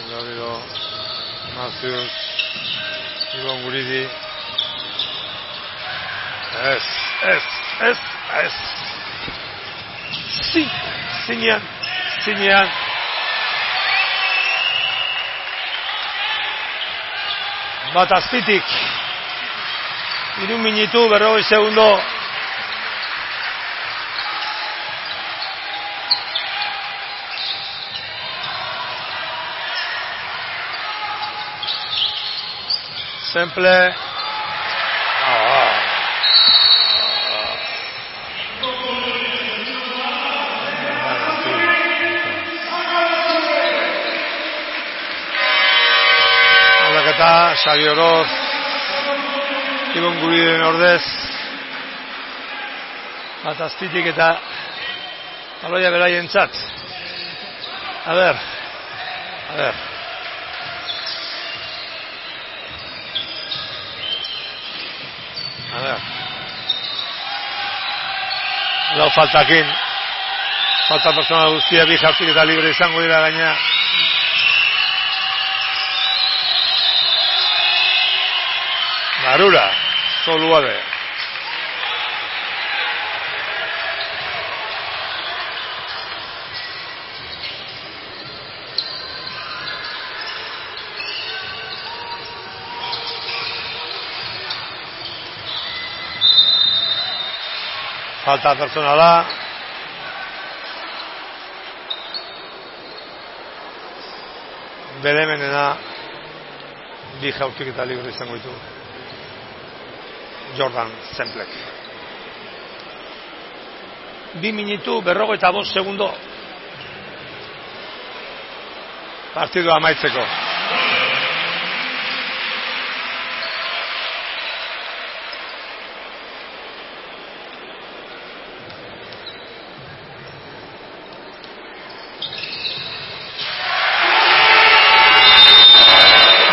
Davido Matthews, Ibon Guridi. Ez. Zinean. Bat azpitik. 3 minutu, 40 segundo. Simple. Aldaketa, Xabi Oroz, Ibon Guriden ordez, bat azpitik eta baloia beraientzat. A ver. Lau faltakin. Falta personal guztia bi jaurtik eta libre izango dira gaina. Marura, Zoluade. Falta personala. Belemenena bi jaurtik eta libre izango ditu. Jordan Zemplek. 2 minutu 45 segundo. Partidua amaitzeko.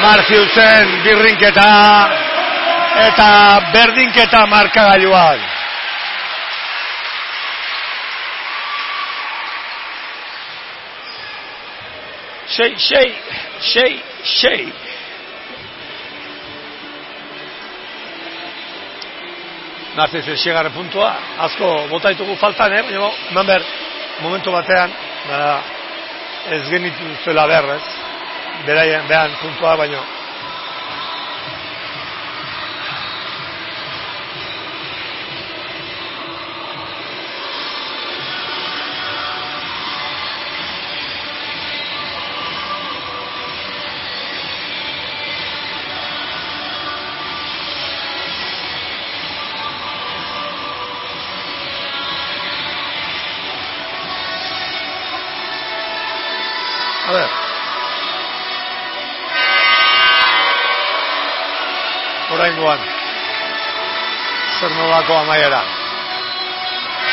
Matthewsen birrinketa eta berdinketa markagailuan. Sei. Matthewsen segarren puntua, asko botaitugu faltan, baina eman momentu batean, ez genitu zuela berrez. Behan puntua baino. A ver. Oraingoan zer nolako amaiera.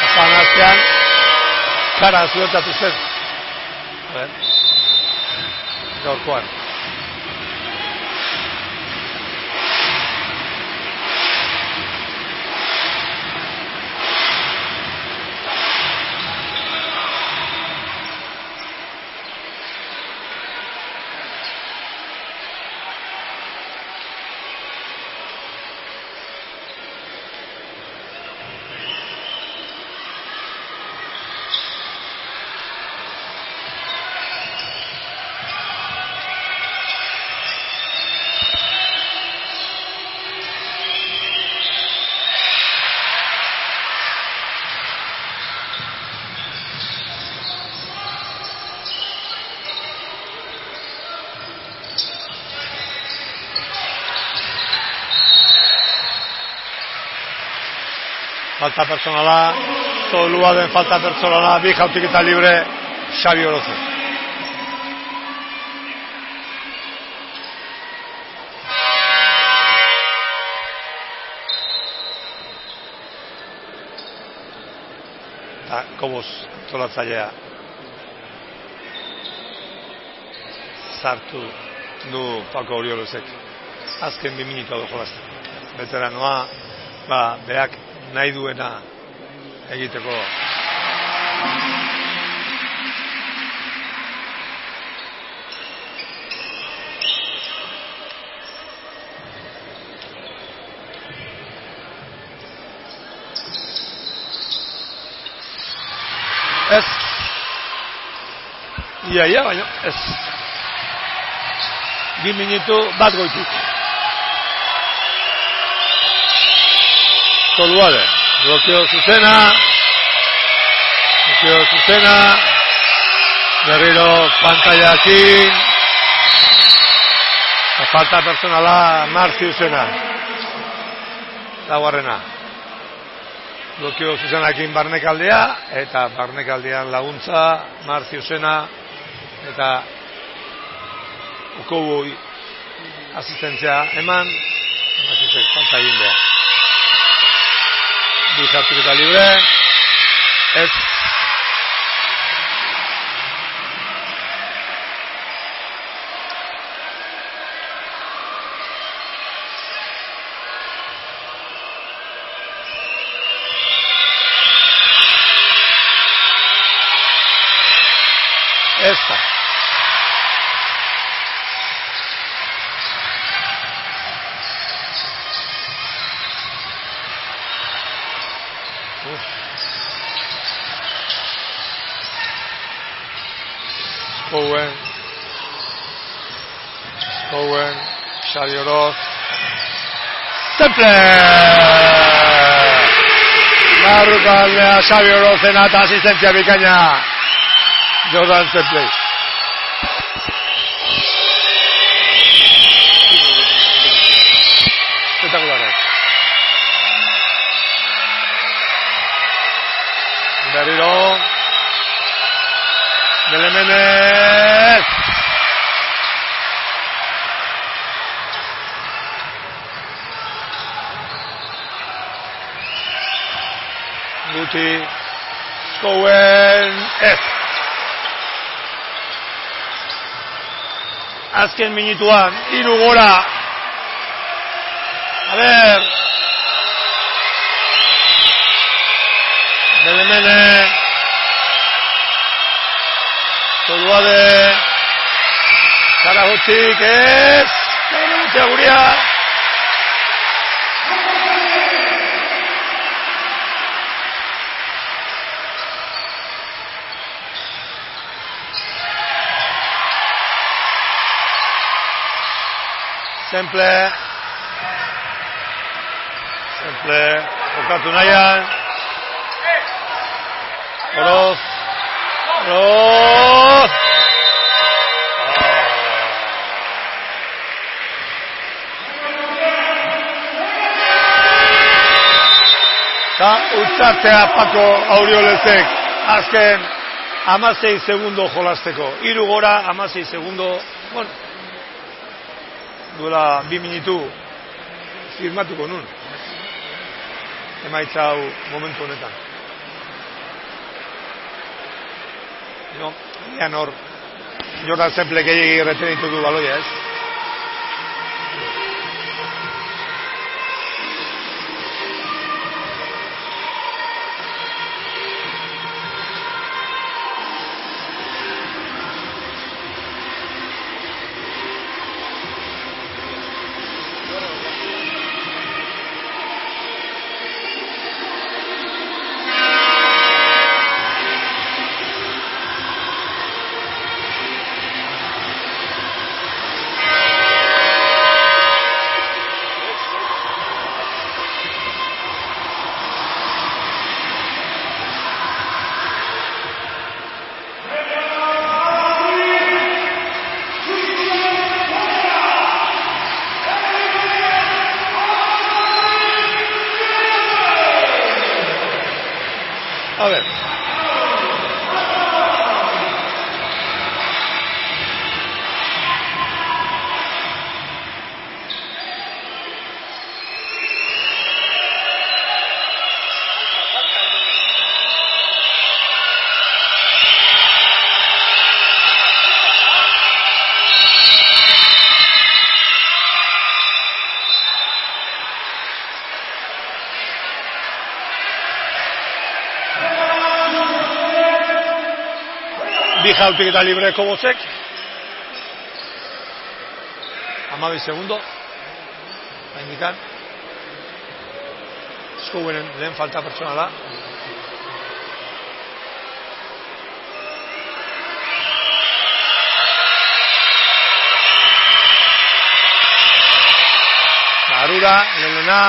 Pasan astean kara zuetatu zen. A ver. Gaurkoan. falta personala, Tolua den falta personala, bi jautik eta libre, Xabi Oroze. Eta Kobos tolatzailea sartu du Paco Oriolosek. Azken 2 minutua du jolazten. Veteranoa, berak nahi duena egiteko. Ez. Ia, baina ez. 2 minutu bat goitik. Toluade. Blokeo zuzena. Berriro pantailakin. Falta personala Marciusena. Laugarrena. Blokeo zuzenakin barnekaldea, eta barnekaldean laguntza, Marciusena, eta Okoboi asistentzia eman, Marciusek falta egin behar. Bi jartuk eta libre, ez. Esta. Owen, Xabi Oroz. Temple! Barrukaldea Xabi Orozena eta asistentzia bikaina. Jordan Temple. Espectacular. Berriro. Belemenez. Guti. Skowen. Ez. Azken minutuan, 3 gora. A ver. Belemene. Toluade. Karahotik ez. Karahotik guria. Temple, jokatu nahian. Oroz. Eta utzatzea Paco Oriolesek azken 16 segundo jolasteko. 3 gora, 16 segundo. Bueno. Duela 2 minutu firmatuko nun. Emaitza hau momentu honetan. No, ean hor, Jordan Temple gehiagik retenitu du baloia, ez? A ver. Bi jautik eta libreko bozek. 12 segundo. Indikan. Eskubenen lehen falta pertsonala. Garura, Lelena.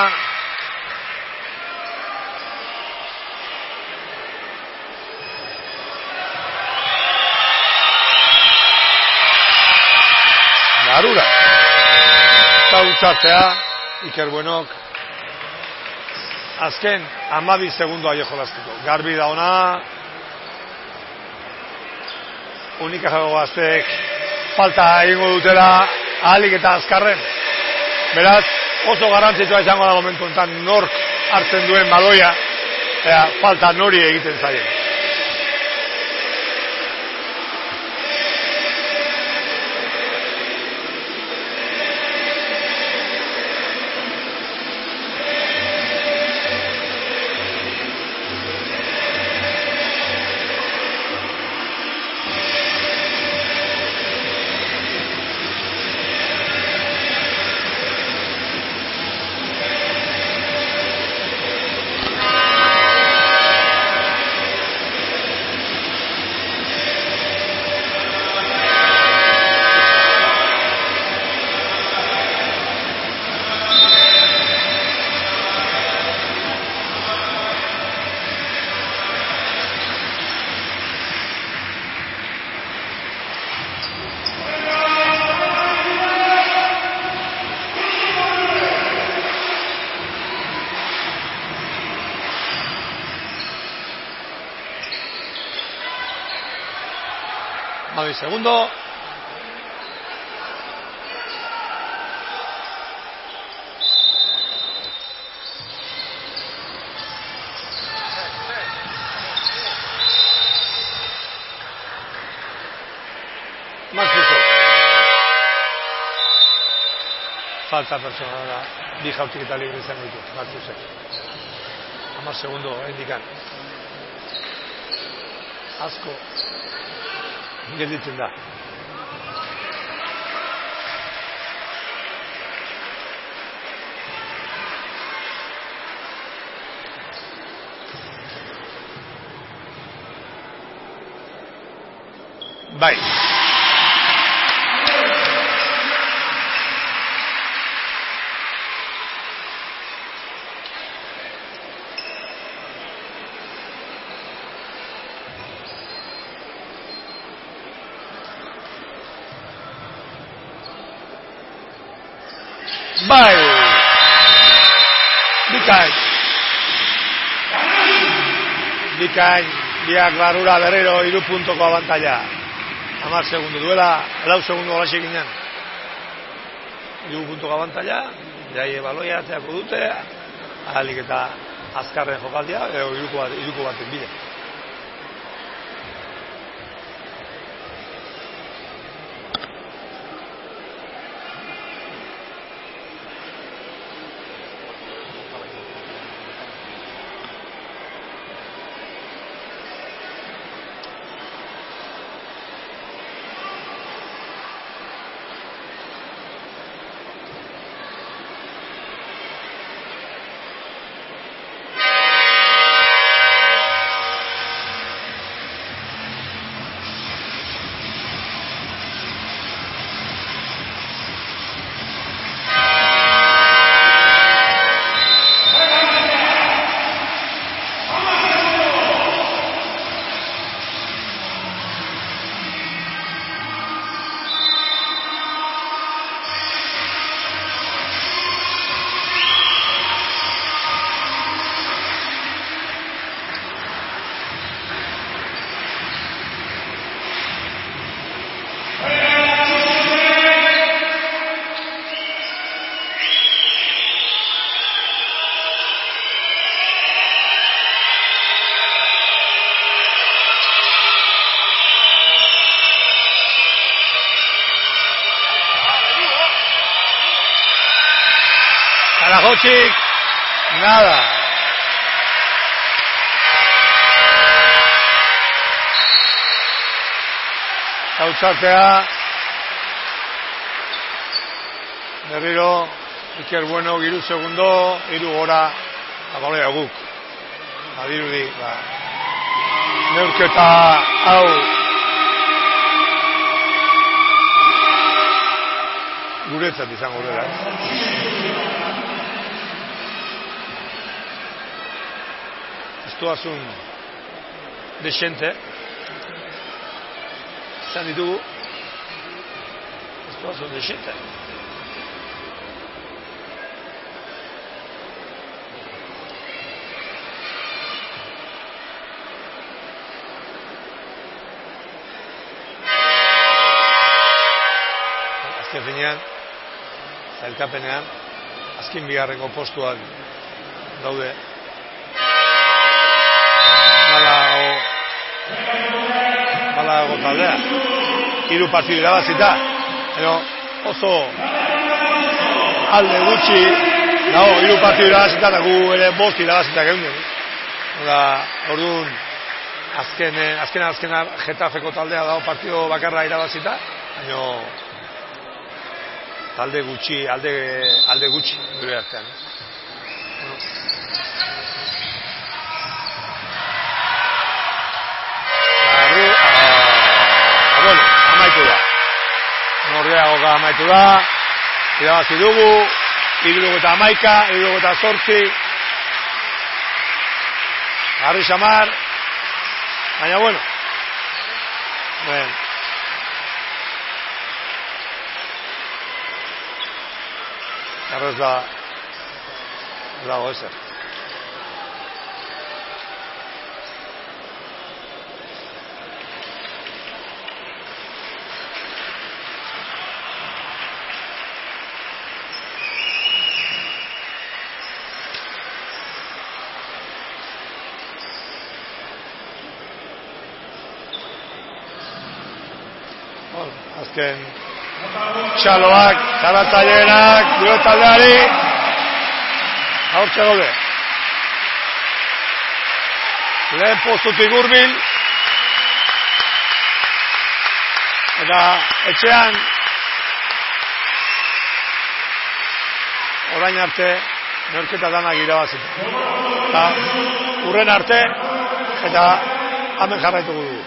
Garura. Zautzartea, Iker Buenok. Azken, 12 segundo aio jolazteko. Garbi da ona. Unika jago gaztek falta egingo dutela ahalik eta azkarren. Beraz, oso garrantzitsua izango da momentu enten nork hartzen duen baloia. Falta nori egiten zaien. Segundo. Falta personala, bi jautik eta libre izan ditu, Martusek. 10 segundo indikan. Asko gelditzen da. Bai. Bai. Bikain. Biak barura berriro 3 puntoko abantaila. 10 segundo duela, 4 segundo holaxe ginen. 3 puntoko abantaila, jaie baloia atzeako dute, ahalik eta azkarren jokaldia, iruko baten bide. Grajotxik, nada. Gautzartea. Berriro, Iker Bueno, 3 segundo, 3 gora, abalea guk. Badirudi, neurketa hau guretzat izango dela. Estuazun desente. Zan ditugu. Estuazun desente. Finean, zailkapenean, azken bigarrengo postuan daude. Malago taldea. 3 partidu irabazita, oso alde gutxi dago 3 partidu irabazita eta gu ere 5 irabazita geunden. Orduan, azkena Getafeko taldea dago partidu bakarra irabazita, baina alde gutxi gure artean. Bueno, amaitu da. Norgeagoka amaitu da. Irabazi dugu. 71, 78. Harri xamar. Baina bueno. Arroz dago ezer. Azken txaloak, zaratzaileak, gure taldeari aurtxe gaude. Lehen postutik hurbil eta etxean orain arte neurketa danak irabazita. Eta urren arte eta hemen jarraituko dugu.